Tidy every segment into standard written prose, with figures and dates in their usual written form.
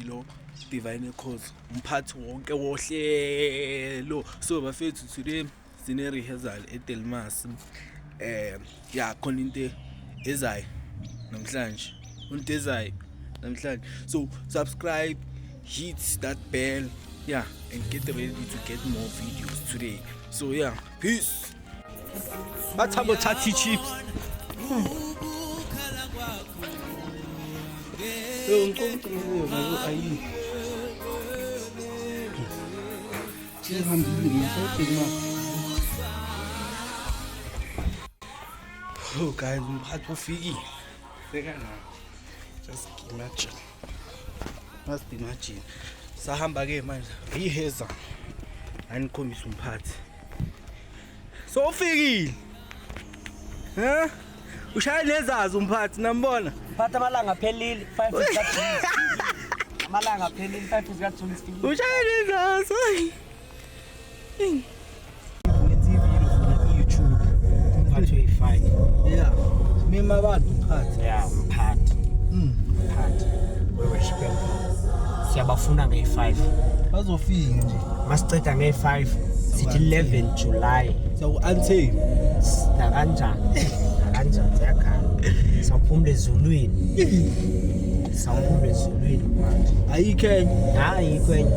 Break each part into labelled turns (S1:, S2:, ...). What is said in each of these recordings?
S1: Lo Divine Cause umphathi wonke wohlelo. So bafethu today sine rehearsal eDelmas. Yeah, khona into ezayo namhlanje. Into ezayo namhlanje. So subscribe, hit that bell, yeah, and get ready to get more videos today. So yeah, peace. Bathabo Tati chips. Oh guys, I'm hard to figure. Just imagine. Must imagine. Sahamba ke manje. Iheza. Anikhombisa umphathi. So ufikile. Huh? Ushaya nezazi umphathi nambona.
S2: Phatha amalanga aphelile 5 zikaJuni. Amalanga aphelile 5 zikaJuni sifikile.
S1: Ushaya nezazi.
S2: YouTube. Umphathi fine.
S1: Yeah. Mimi abantu umphathi.
S2: Yeah, umphathi. Umphathi. We respect. Siyabafuna nge5.
S1: Bazofika nje.
S2: Masiceda nge5 sithi 11 July.
S1: So until
S2: la kanjani? Kanjani yakha. Sawuphumule ezulwini. Sawuphumule ezulwini manje.
S1: Ayikhenye.
S2: Hayi ikwenye.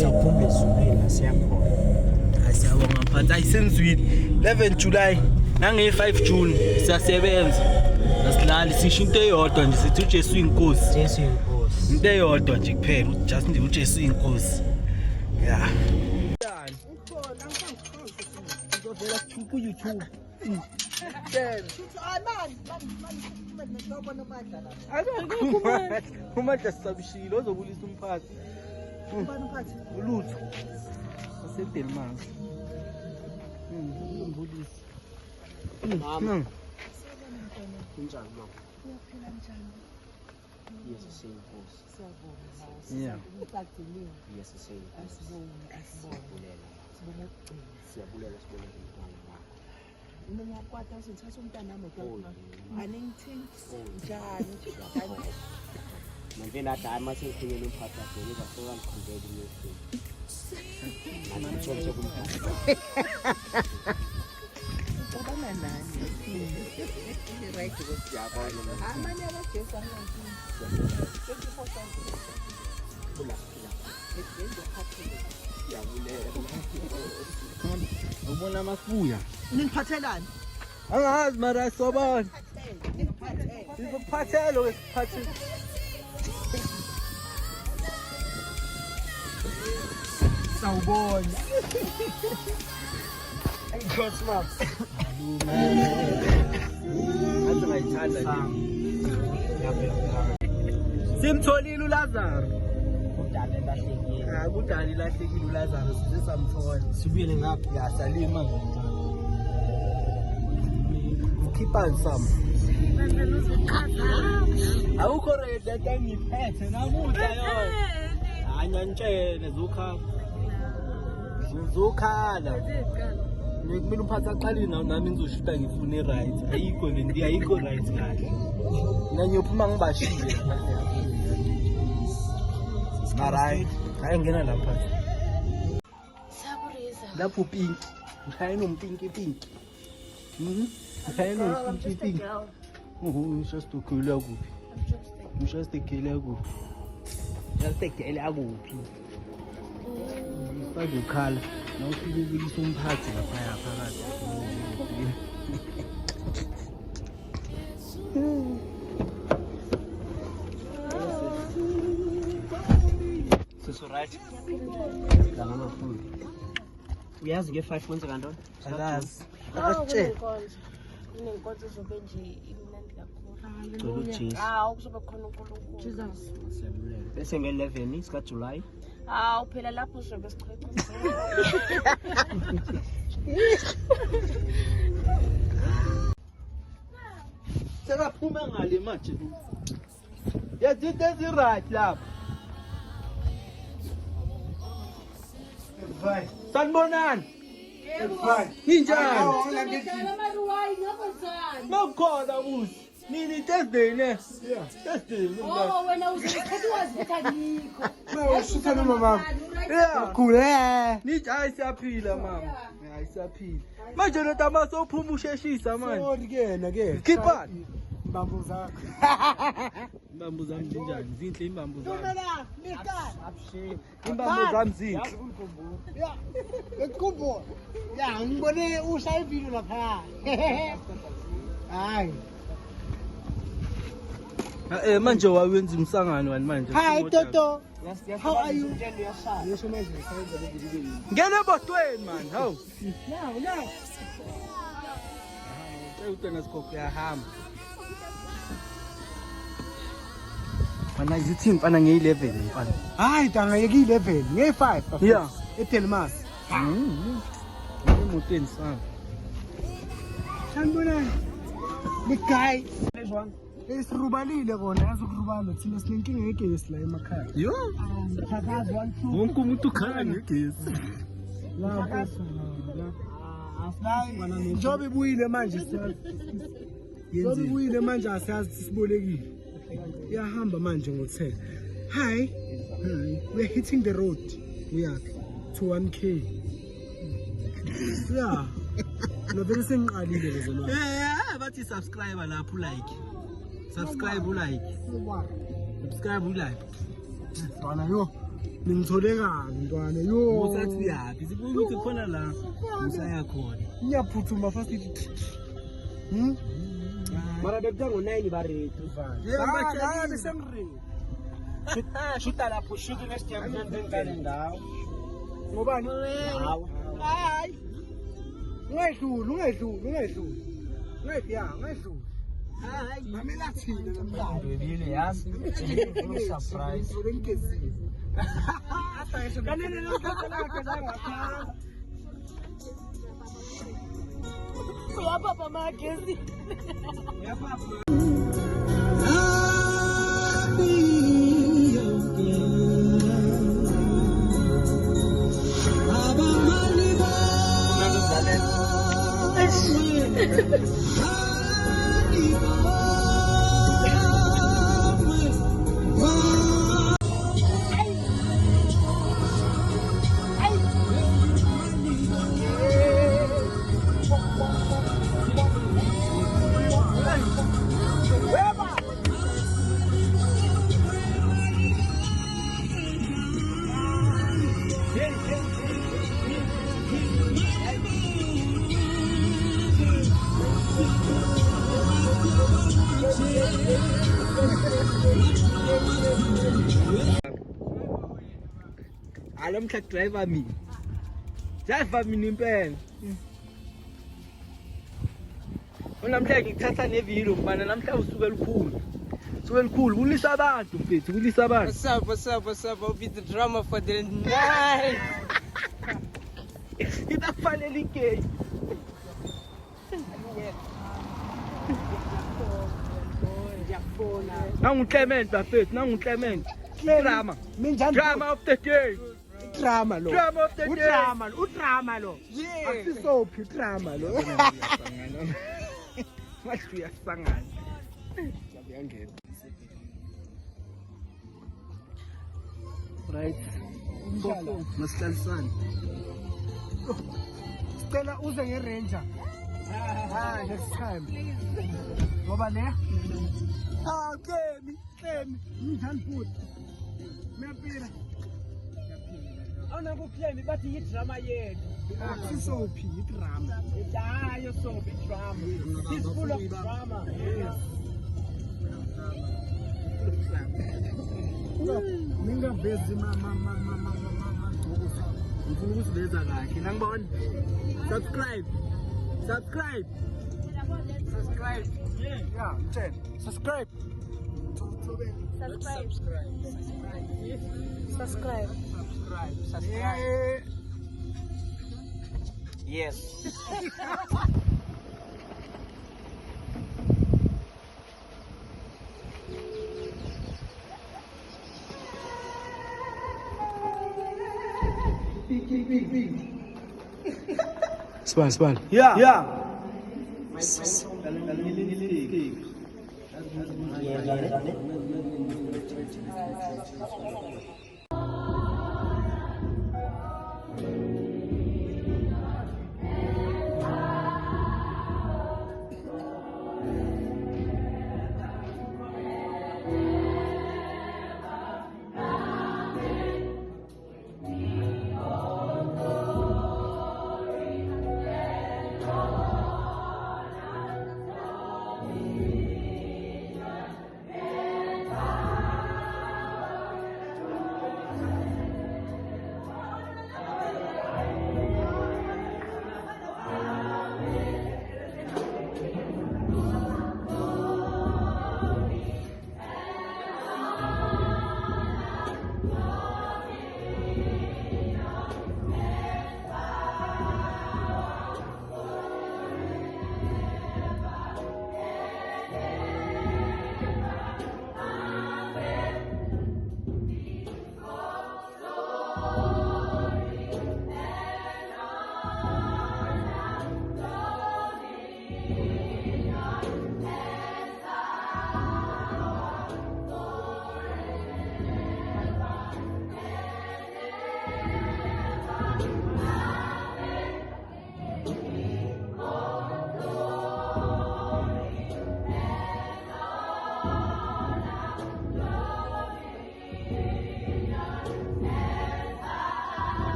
S2: Sawuphumule ezulwini asiyakhona.
S1: Asiyabonga mphakathi ayisenzwini 11 July nange5 June siyasebenza. Asilali sisho into eyodwa nje sithi uJesu inkosi.
S2: Jesu inkosi.
S1: Into eyodwa nje kuphela just nje uJesu inkosi. Yeah. Ngizovela ku YouTube. Umandla sisabishilo ozobulisa umphathi. Ubani umphathi? Ulutho. Asedelmas. Umbulisi.
S2: Mama. Kunjani mama?
S3: Uyaphila njani?
S2: Yesu siyinkosi.
S3: Siyabonga.
S1: Yeah.
S3: Uqaqilile.
S2: Yesu siyinkosi.
S3: Asibulela. Sibonga ukugcina.
S2: Siyabulela sibonele umntwana wakho.
S3: Mina ngiyakwata usithatha umntana wami kodwa. Anengithini? Njani?
S2: Manje hayi mase ngiphinyela umphathi wakhe ngizasoka ngikhombele umuntu. Manje ngitshontshe kumphathi.
S3: Ubona nani? Right ukuthi yabona. Amanye abajesu angazi. 24/7.
S2: Kula.
S1: Ubona amafuya.
S3: Ningiphathelani?
S1: Angazi mara sobona. Ngiphathele wesiphathi.
S2: Sawubona. Ayikhosi mama.
S1: Athi ngayithanda simtholile uLazaro.
S2: Udale lahlekile.
S1: Kudala lahlekile uLazaro size samthola.
S2: Sibuyele ngapha.
S1: Yasalima ukhipha some. Awukho ready ngiphethe namuhla yona. Anyantshele zokhala. Kumele umphathi aqalile nami ngizoshuta ngifune right. Ayikho lento ayikho right kahle. Nangiyophuma ngibashile. Marai, hayi ngena lapha.
S3: Siyaburiza.
S1: Lapho pink. Ushaya nompinki pink. Ushaya nompinki pink. Just ukula kuphi? Just ekela kuphi? Just ekela kuphi? Bado khala. Nawufika ukulisa umphathi lapha phakathi.
S2: So right. La mama full. Uyazi nge5 kwenze kantoni?
S1: Akazi.
S3: Asitshela. Inenkonzo zobe nje imnandi kakhulu. Ukuzobe khona uNkulunkulu. Jesus.
S2: Bese nge11 sika July.
S3: Phela lapho uzobe sichwechwe.
S1: Sekaphuma ngale manje. Yazithi eziright lapha.
S4: Vai.
S1: Sanibonani.
S4: Vai.
S1: Injani?
S3: Maruwayi
S1: Makhona busi. Nini Thursday ne?
S4: Yeah.
S1: Thursday.
S3: Oh, wena uzikhathi waziphetha ngikho.
S4: Usuthana mama.
S1: Yeah.
S4: Kule.
S1: Nithi hayi siyaphila mama. Hayi siyaphila. Manje lo tama sophuma usheshisa manje.
S4: Sorry kena ke.
S1: Khiphani.
S4: Mbambo zakho.
S1: Imbambo zami zinjani? Zinhle imbambo zami.
S3: Tumela, Mr.
S4: Abshini.
S1: Imbambo zami zinhle.
S4: Ya. Ekumbo. Ya ngibone ushaya ivideo lapha. Hayi.
S1: Manje wawenza umsangano wani manje?
S4: Hi Toto. How are you? Yesho manje sayenza le video.
S1: Ngene ebotweni man. Hawu.
S4: Now.
S1: Uthenga isikophe yahamba. Mana izithi mfana nge11 mfana.
S4: Hayi tanga yeki 11 nge5.
S1: Yeah.
S4: Etelmas.
S1: Emotweni sana.
S4: Sanibonani. The guy. Esirubalile kona azokurubala thina sinenkinga yegesi la emakhaya.
S1: Yo.
S4: Phakazi 1 2.
S1: Wonke umuntu ukhala ngegesi.
S4: Njobe ibuyile manje siyazi. Njobe ibuyile manje asiyazi sibolekile. Iyahamba manje ngo10. Hi. We're hitting the road. We are to 1K. Yeah. Novele sengiqalile lezo manje.
S1: Bathi subscribe lapho like. Subscribe ulike. Subscribe ulike.
S4: Ntwana yo. Ningithole kabi ntwana yo.
S1: Usathi yapi? Sibuye ukuthi khona la usaya khona.
S4: Ngiyaphuthuma first it.
S2: Mara bekutha ngo9 bare
S4: Yeah, besengire.
S2: Shuta lapho shuta next time ngenzeni ndawo.
S4: Ngobani?
S2: Hawu.
S4: Hayi. Ungedluli. Ungedluli. Hayi, mamela thina namhlanje.
S2: Bebile yazi. Surprise.
S4: Ngizengezile. Kanene lokho lakhe langapha.
S3: Uyapapa magezi.
S1: Alomhla driver mina. Driver mina impela. Namhla ngithatha nevideo mbana namhla usuke lukhulu. Suke lukhulu kulisa abantu mfethu, kulisa abantu.
S2: What's up? I'll be the drama for the night.
S1: Itakufanele igame. Nangu Clement bafethu, nangu Clement. Drama.
S4: Minjani?
S1: Drama of the day.
S4: Drama lo.
S1: Drama of the day.
S4: Udrama lo.
S2: Yeah.
S4: Akusisophi drama lo.
S1: Wathi uyasangana.
S4: Yangena.
S1: Right. Masihlalisana.
S4: Sicela uze ngeRanger. Next time. Ngoba le? Kemi. Minjani futhi? Miyapila.
S2: Awuna kuclaim bathi yidrama yethu.
S4: Akusisophi idrama.
S2: Hayo sobe drama. It's full of drama. Yes.
S4: Ningavezi mama.
S1: Ngifuna ukuziveza kahle. Nangibona. Subscribe.
S4: Yeah, mtshela. Subscribe.
S3: Subscribe.
S4: Yeah.
S2: Yes.
S4: Span.
S1: Yeah.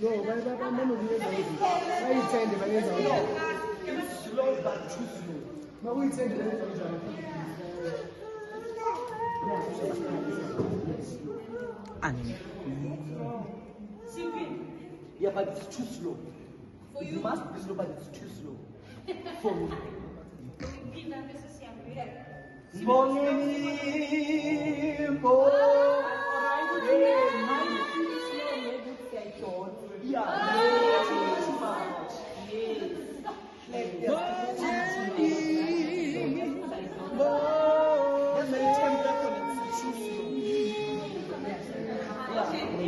S4: No, bayithende bayenza njalo.
S2: It's slow but too slow.
S4: Mawuyithende bayenza njalo.
S2: Yeah, but it's too slow. It must be slow, but it's too slow. For me.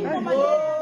S3: Mama,